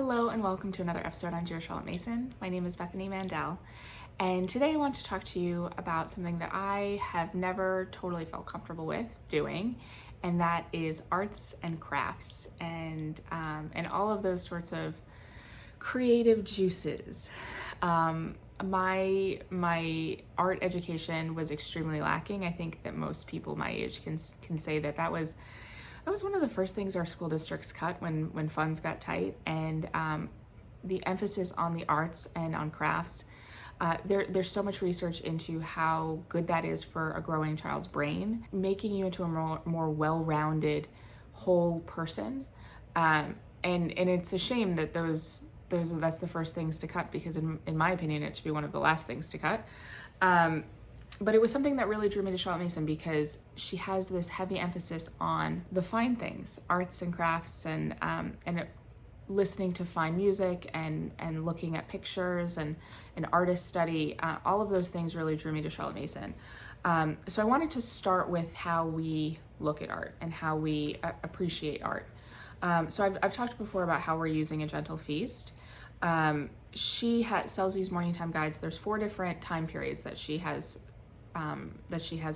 Hello and welcome to another episode on Dear Charlotte Mason. My name is Bethany Mandel, and today I want to talk to you about something that I have never totally felt comfortable with doing, and that is arts and crafts and all of those sorts of creative juices. My art education was extremely lacking. I think that most people my age can say that was one of the first things our school districts cut when funds got tight, and the emphasis on the arts and on crafts. There's so much research into how good that is for a growing child's brain, making you into a more well-rounded whole person. And it's a shame that that's the first things to cut, because in my opinion, it should be one of the last things to cut. But it was something that really drew me to Charlotte Mason, because she has this heavy emphasis on the fine things, arts and crafts, and listening to fine music and looking at pictures and artist study. All of those things really drew me to Charlotte Mason. So I wanted to start with how we look at art and how we appreciate art. So I've talked before about how we're using A Gentle Feast. She sells these morning time guides. There's 4 different time periods that she has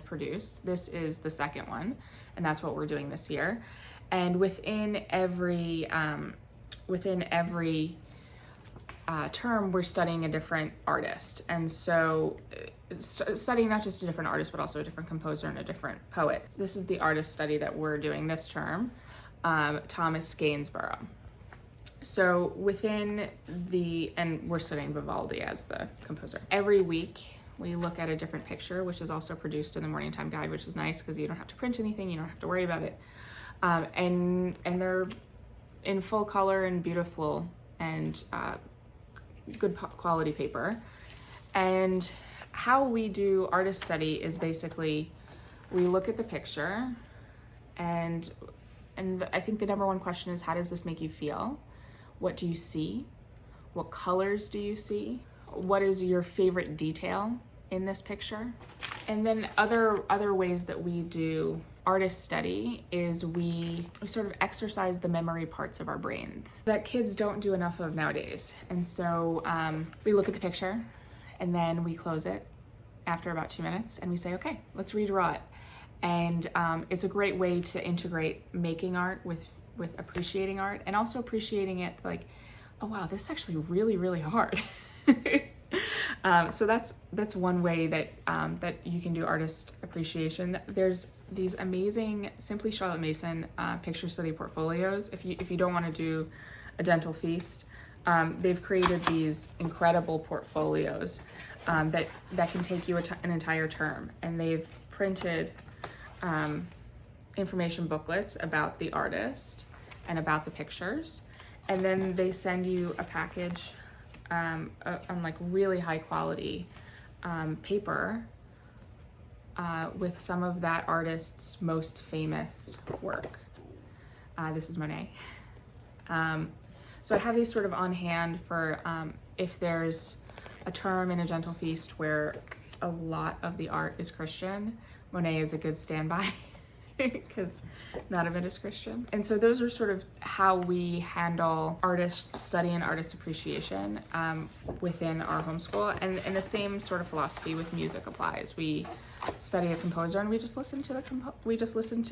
produced. This is the second one, and that's what we're doing this year. And within every term, we're studying a different artist. And so studying not just a different artist, but also a different composer and a different poet. This is the artist study that we're doing this term, Thomas Gainsborough. So and we're studying Vivaldi as the composer. Every week, we look at a different picture, which is also produced in the Morning Time Guide, which is nice because you don't have to print anything, you don't have to worry about it. And they're in full color and beautiful and good quality paper. And how we do artist study is basically we look at the picture, and I think the number one question is, how does this make you feel? What do you see? What colors do you see? What is your favorite detail in this picture? And then other ways that we do artist study is we sort of exercise the memory parts of our brains that kids don't do enough of nowadays. And so we look at the picture, and then we close it after about 2 minutes, and we say, okay, let's redraw it. And it's a great way to integrate making art with appreciating art, and also appreciating it like, oh wow, this is actually really, really hard. So that's one way that you can do artist appreciation. There's these amazing Simply Charlotte Mason picture study portfolios. If you don't want to do A Gentle Feast, they've created these incredible portfolios that can take you an entire term, and they've printed information booklets about the artist and about the pictures, and then they send you a package on like really high quality paper with some of that artist's most famous work. This is Monet. So I have these sort of on hand for if there's a term in A Gentle Feast where a lot of the art is Christian, Monet is a good standby because none of it is Christian. And so those are sort of how we handle artist study and artist appreciation within our homeschool. And the same sort of philosophy with music applies. We study a composer, and we just listen to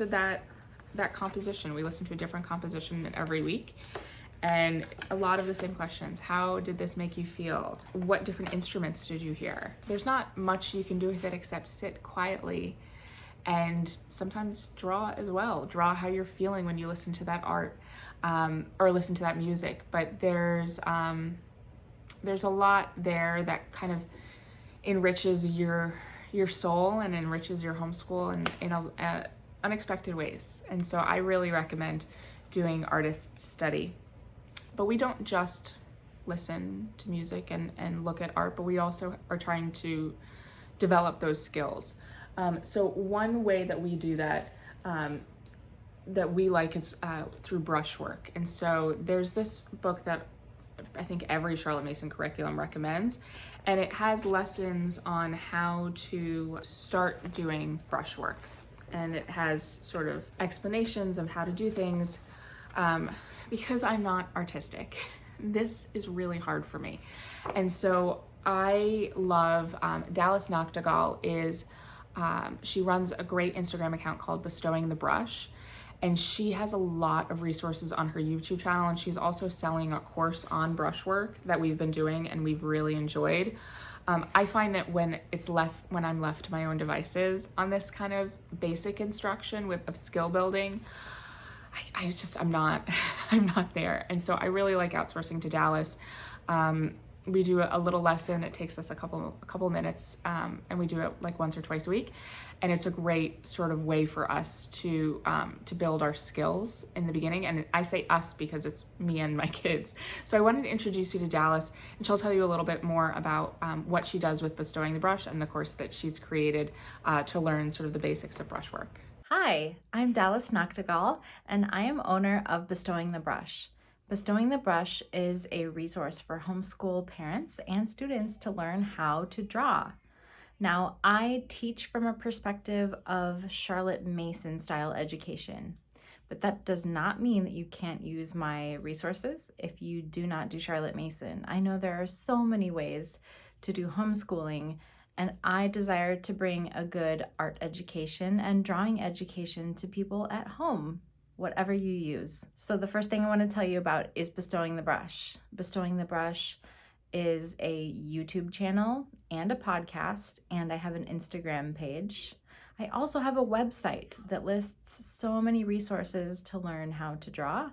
that composition. We listen to a different composition every week. And a lot of the same questions. How did this make you feel? What different instruments did you hear? There's not much you can do with it except sit quietly and sometimes draw as well. Draw how you're feeling when you listen to that art or listen to that music. But there's a lot there that kind of enriches your soul and enriches your homeschool in unexpected ways. And so I really recommend doing artist study. But we don't just listen to music and look at art, but we also are trying to develop those skills. So one way that we do that that we like is through brushwork. And so there's this book that I think every Charlotte Mason curriculum recommends, and it has lessons on how to start doing brushwork. And it has sort of explanations of how to do things. Because I'm not artistic, this is really hard for me. And so I love Dallas Noctegal is, she runs a great Instagram account called Bestowing the Brush. And she has a lot of resources on her YouTube channel. And she's also selling a course on brushwork that we've been doing and we've really enjoyed. I find that when I'm left to my own devices on this kind of basic instruction of skill building, I'm not there. And so I really like outsourcing to Dallas. We do a little lesson. It takes us a couple minutes, and we do it like once or twice a week. And it's a great sort of way for us to build our skills in the beginning. And I say us because it's me and my kids. So I wanted to introduce you to Dallas, and she'll tell you a little bit more about what she does with Bestowing the Brush and the course that she's created to learn sort of the basics of brushwork. Hi, I'm Dallas Noctegal, and I am owner of Bestowing the Brush. Bestowing the Brush is a resource for homeschool parents and students to learn how to draw. Now, I teach from a perspective of Charlotte Mason style education, but that does not mean that you can't use my resources if you do not do Charlotte Mason. I know there are so many ways to do homeschooling, and I desire to bring a good art education and drawing education to people at home, whatever you use. So the first thing I want to tell you about is Bestowing the Brush. Bestowing the Brush is a YouTube channel and a podcast, and I have an Instagram page. I also have a website that lists so many resources to learn how to draw,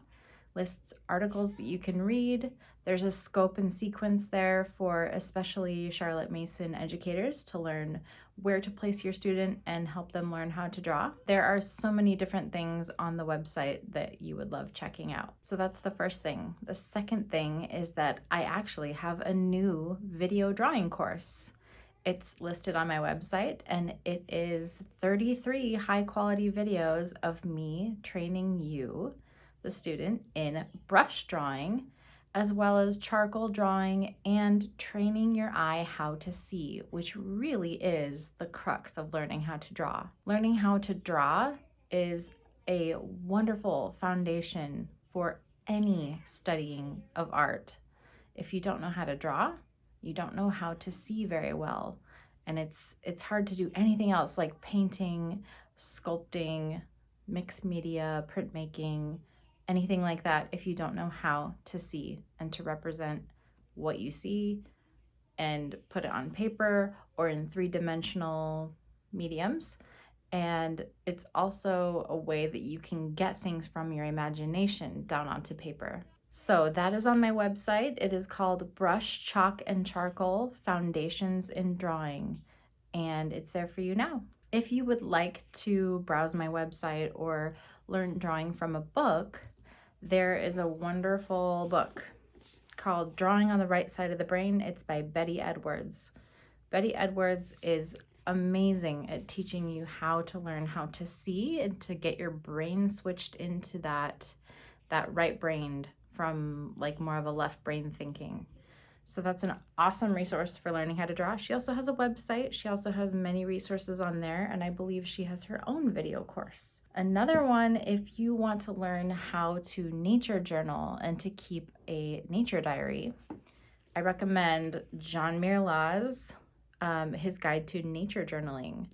lists articles that you can read. There's a scope and sequence there for especially Charlotte Mason educators to learn where to place your student and help them learn how to draw. There are so many different things on the website that you would love checking out. So that's the first thing. The second thing is that I actually have a new video drawing course. It's listed on my website, and it is 33 high quality videos of me training you, the student, in brush drawing, as well as charcoal drawing and training your eye how to see, which really is the crux of learning how to draw. Learning how to draw is a wonderful foundation for any studying of art. If you don't know how to draw, you don't know how to see very well. And it's hard to do anything else like painting, sculpting, mixed media, printmaking, anything like that if you don't know how to see and to represent what you see and put it on paper or in three-dimensional mediums. And it's also a way that you can get things from your imagination down onto paper. So that is on my website. It is called Brush, Chalk, and Charcoal Foundations in Drawing, and it's there for you now. If you would like to browse my website or learn drawing from a book, there is a wonderful book called Drawing on the Right Side of the Brain. It's by Betty Edwards. Betty Edwards is amazing at teaching you how to learn how to see and to get your brain switched into that right brain from like more of a left brain thinking. So that's an awesome resource for learning how to draw. She also has a website. She also has many resources on there, and I believe she has her own video course. Another one, if you want to learn how to nature journal and to keep a nature diary, I recommend John Mirla's his guide to nature journaling.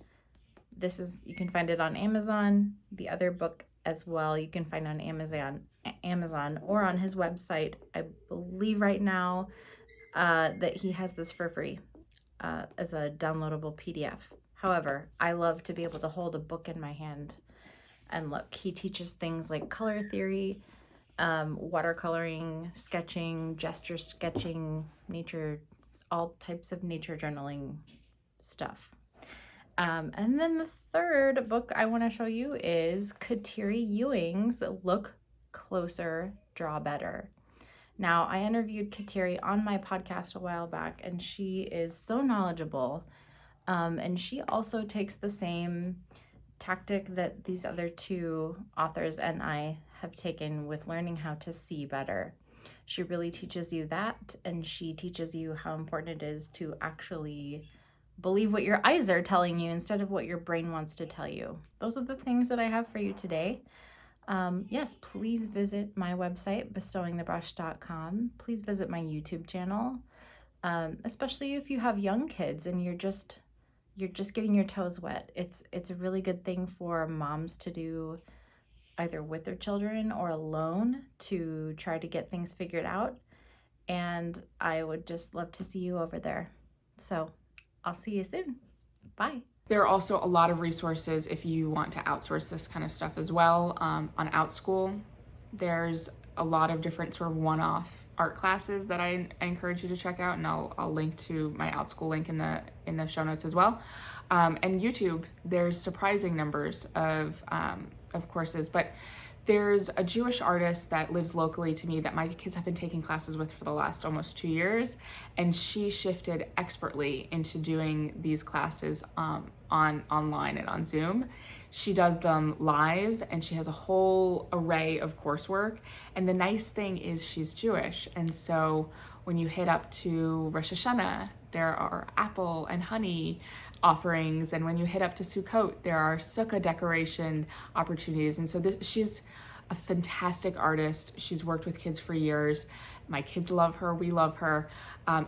You can find it on Amazon. The other book as well you can find on Amazon or on his website. I believe right now that he has this for free as a downloadable PDF. However, I love to be able to hold a book in my hand and look. He teaches things like color theory, watercoloring, sketching, gesture sketching, nature, all types of nature journaling stuff. And then the third book I want to show you is Kateri Ewing's Look Closer, Draw Better. Now, I interviewed Kateri on my podcast a while back, and she is so knowledgeable. And she also takes the same tactic that these other two authors and I have taken with learning how to see better. She really teaches you that, and she teaches you how important it is to actually believe what your eyes are telling you instead of what your brain wants to tell you. Those are the things that I have for you today. Yes, please visit my website, bestowingthebrush.com. Please visit my YouTube channel, especially if you have young kids and you're just getting your toes wet. It's a really good thing for moms to do either with their children or alone to try to get things figured out. And I would just love to see you over there. So I'll see you soon. Bye. There are also a lot of resources if you want to outsource this kind of stuff as well. On OutSchool, there's a lot of different sort of one-off art classes that I encourage you to check out, and I'll link to my OutSchool link in the show notes as well. And YouTube, there's surprising numbers of courses, but there's a Jewish artist that lives locally to me that my kids have been taking classes with for the last almost 2 years, and she shifted expertly into doing these classes online and on Zoom. She does them live, and she has a whole array of coursework. And the nice thing is she's Jewish, and so when you hit up to Rosh Hashanah, there are apple and honey offerings, and when you hit up to Sukkot, there are sukkah decoration opportunities. And so she's a fantastic artist. She's worked with kids for years. My kids love her, we love her.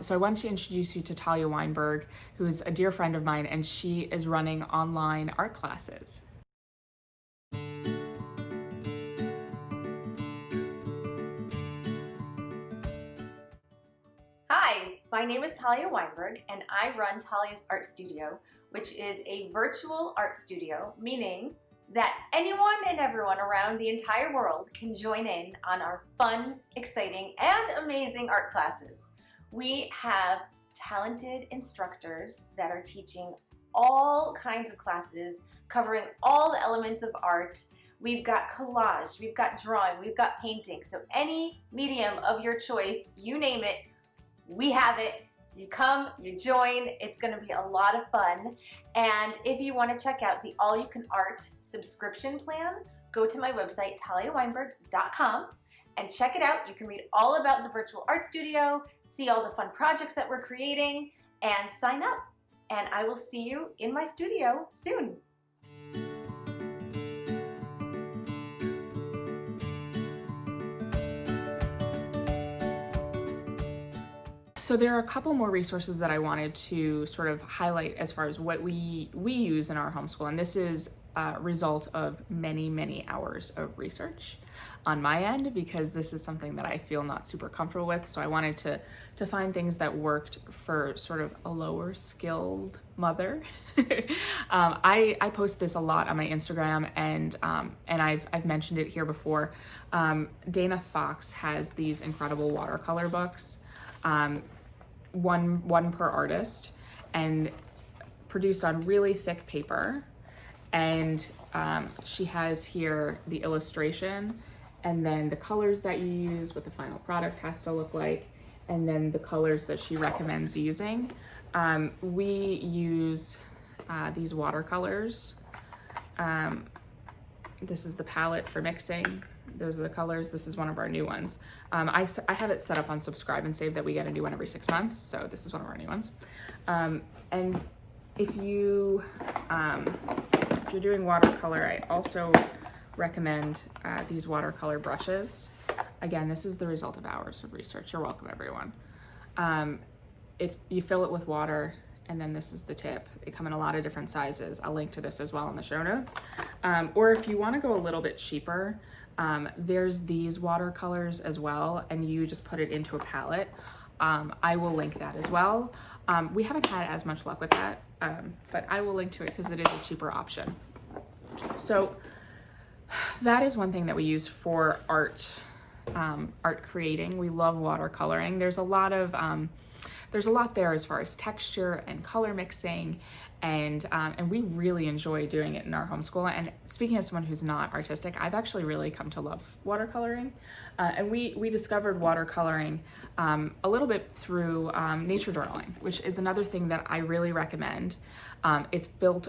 So I wanted to introduce you to Talia Weinberg, who's a dear friend of mine, and she is running online art classes. Hi, my name is Talia Weinberg, and I run Talias Art Studio, which is a virtual art studio, meaning that anyone and everyone around the entire world can join in on our fun, exciting, and amazing art classes. We have talented instructors that are teaching all kinds of classes, covering all the elements of art. We've got collage, we've got drawing, we've got painting. So any medium of your choice, you name it, we have it. You come, you join, it's gonna be a lot of fun. And if you wanna check out the All You Can Art subscription plan, go to my website, taliaweinberg.com, and check it out. You can read all about the virtual art studio, see all the fun projects that we're creating, and sign up. And I will see you in my studio soon. So there are a couple more resources that I wanted to sort of highlight as far as what we use in our homeschool, and this is a result of many, many hours of research on my end, because this is something that I feel not super comfortable with. So I wanted to find things that worked for sort of a lower skilled mother. I post this a lot on my Instagram, and I've mentioned it here before. Dana Fox has these incredible watercolor books. One per artist, and produced on really thick paper. And she has here the illustration, and then the colors that you use, what the final product has to look like, and then the colors that she recommends using. We use these watercolors. This is the palette for mixing. Those are the colors. This is one of our new ones. I have it set up on subscribe and save that we get a new one every 6 months. So this is one of our new ones. And if you're doing watercolor, I also recommend these watercolor brushes. Again, this is the result of hours of research. You're welcome, everyone. If you fill it with water, and then this is the tip. They come in a lot of different sizes. I'll link to this as well in the show notes. Or if you want to go a little bit cheaper, there's these watercolors as well, and you just put it into a palette. I will link that as well. We haven't had as much luck with that, but I will link to it because it is a cheaper option. So that is one thing that we use for art creating. We love watercoloring. There's a lot there as far as texture and color mixing, and we really enjoy doing it in our homeschool. And speaking as someone who's not artistic, I've actually really come to love watercoloring. And we discovered watercoloring a little bit through nature journaling, which is another thing that I really recommend. It's built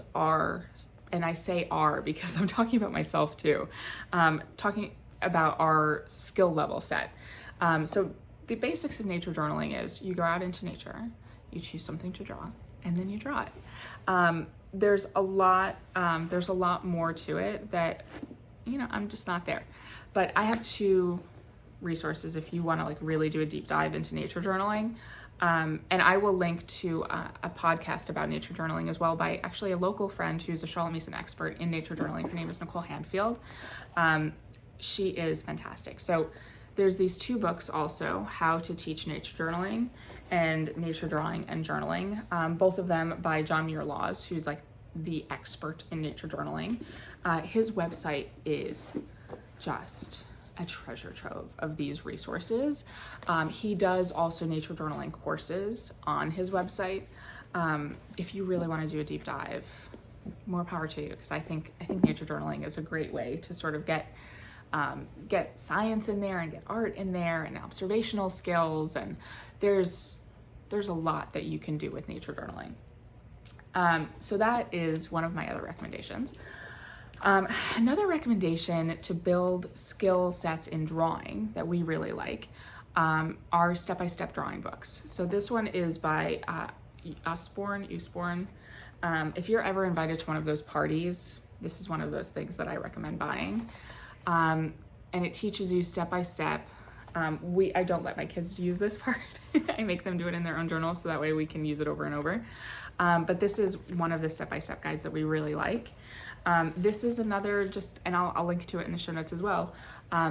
and I say our because I'm talking about myself too, talking about our skill level set. So the basics of nature journaling is you go out into nature, you choose something to draw, and then you draw it. There's a lot more to it that I'm just not there. But I have 2 resources if you want to like really do a deep dive into nature journaling. And I will link to a podcast about nature journaling as well by actually a local friend who's a Charlotte Mason expert in nature journaling. Her name is Nicole Handfield. She is fantastic. So there's these 2 books also, How to Teach Nature Journaling and Nature Drawing and Journaling, both of them by John Muir Laws, who's like the expert in nature journaling. His website is just a treasure trove of these resources. He does also nature journaling courses on his website. If you really want to do a deep dive, more power to you, because I think nature journaling is a great way to sort of get science in there and get art in there and observational skills, and there's a lot that you can do with nature journaling. So that is one of my other recommendations. Another recommendation to build skill sets in drawing that we really like are step-by-step drawing books. So this one is by Usborne. If you're ever invited to one of those parties, this is one of those things that I recommend buying. And it teaches you step-by-step. I don't let my kids use this part. I make them do it in their own journal so that way we can use it over and over. But this is one of the step-by-step guides that we really like. This is another and I'll link to it in the show notes as well.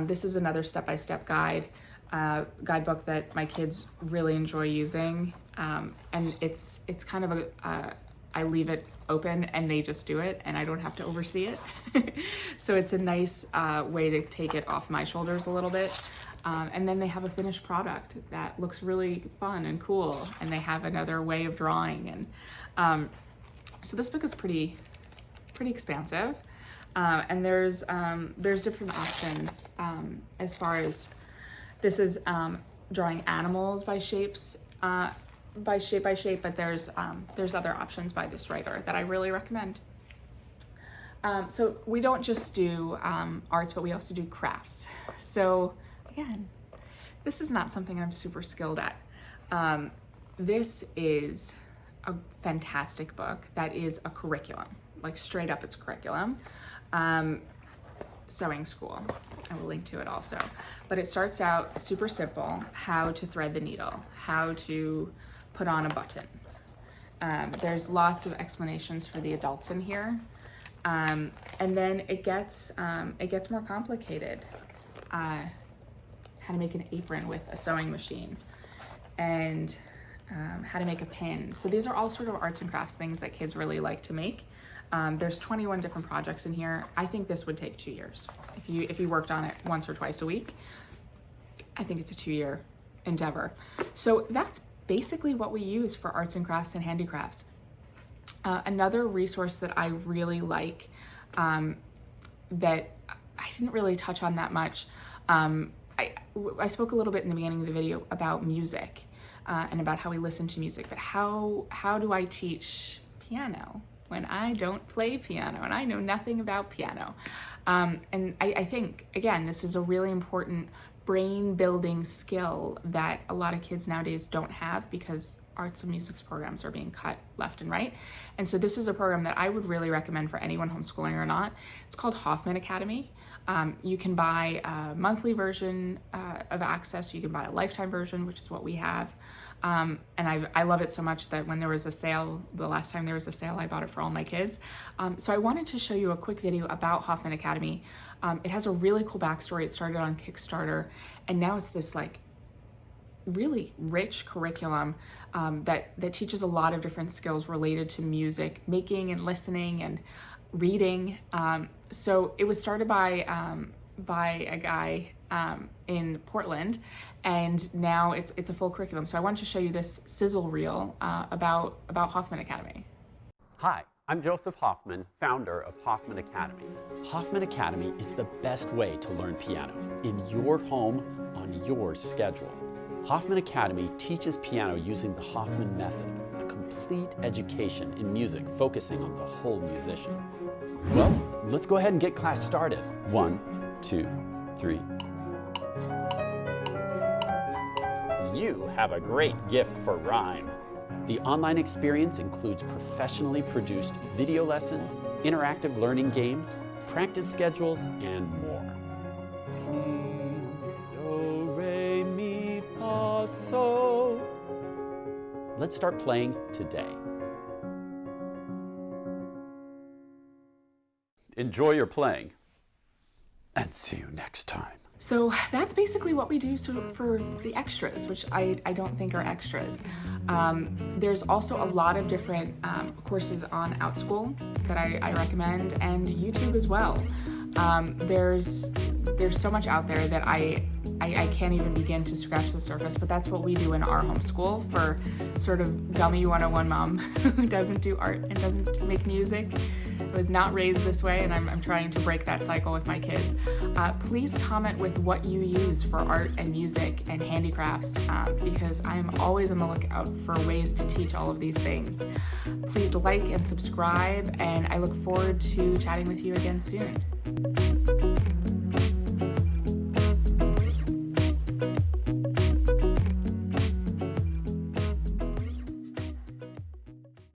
This is another step-by-step guidebook that my kids really enjoy using. And it's kind of I leave it open and they just do it and I don't have to oversee it. So it's a nice way to take it off my shoulders a little bit. And then they have a finished product that looks really fun and cool, and they have another way of drawing. And so this book is pretty expansive. And there's different options as far as this is drawing animals by shape, but there's other options by this writer that I really recommend. So we don't just do arts, but we also do crafts. So again, this is not something I'm super skilled at. This is a fantastic book that is a curriculum, like straight up it's curriculum. Sewing School. I will link to it also. But it starts out super simple: how to thread the needle, how to put on a button. There's lots of explanations for the adults in here. And then it gets more complicated. How to make an apron with a sewing machine, and how to make a pin. So these are all sort of arts and crafts things that kids really like to make. There's 21 different projects in here. I think this would take 2 years. If you worked on it once or twice a week, I think it's a 2-year endeavor. So that's basically what we use for arts and crafts and handicrafts. Another resource that I really like that I didn't really touch on that much, I spoke a little bit in the beginning of the video about music and about how we listen to music, but how do I teach piano when I don't play piano and I know nothing about piano? And I think, again, this is a really important brain building skill that a lot of kids nowadays don't have because arts and music programs are being cut left and right. And so this is a program that I would really recommend for anyone homeschooling or not. It's called Hoffman Academy. You can buy a monthly version of access. You can buy a lifetime version, which is what we have. And I love it so much that when there was a sale, the last time there was a sale, I bought it for all my kids. So I wanted to show you a quick video about Hoffman Academy. It has a really cool backstory. It started on Kickstarter, and now it's this like really rich curriculum that teaches a lot of different skills related to music making and listening and reading. So it was started by a guy in Portland, and now it's a full curriculum. So I wanted to show you this sizzle reel about Hoffman Academy. Hi, I'm Joseph Hoffman, founder of Hoffman Academy. Hoffman Academy is the best way to learn piano in your home on your schedule. Hoffman Academy teaches piano using the Hoffman method, a complete education in music focusing on the whole musician. Well, let's go ahead and get class started. 1, 2, 3. You have a great gift for rhyme. The online experience includes professionally produced video lessons, interactive learning games, practice schedules, and more. Do, re, mi, fa, so. Let's start playing today. Enjoy your playing, and see you next time. So that's basically what we do for the extras, which I don't think are extras. There's also a lot of different courses on OutSchool that I recommend, and YouTube as well. There's so much out there that I can't even begin to scratch the surface, but that's what we do in our homeschool for sort of dummy 101 mom who doesn't do art and doesn't make music. Was not raised this way, and I'm trying to break that cycle with my kids. Please comment with what you use for art and music and handicrafts, because I'm always on the lookout for ways to teach all of these things. Please like and subscribe, and I look forward to chatting with you again soon.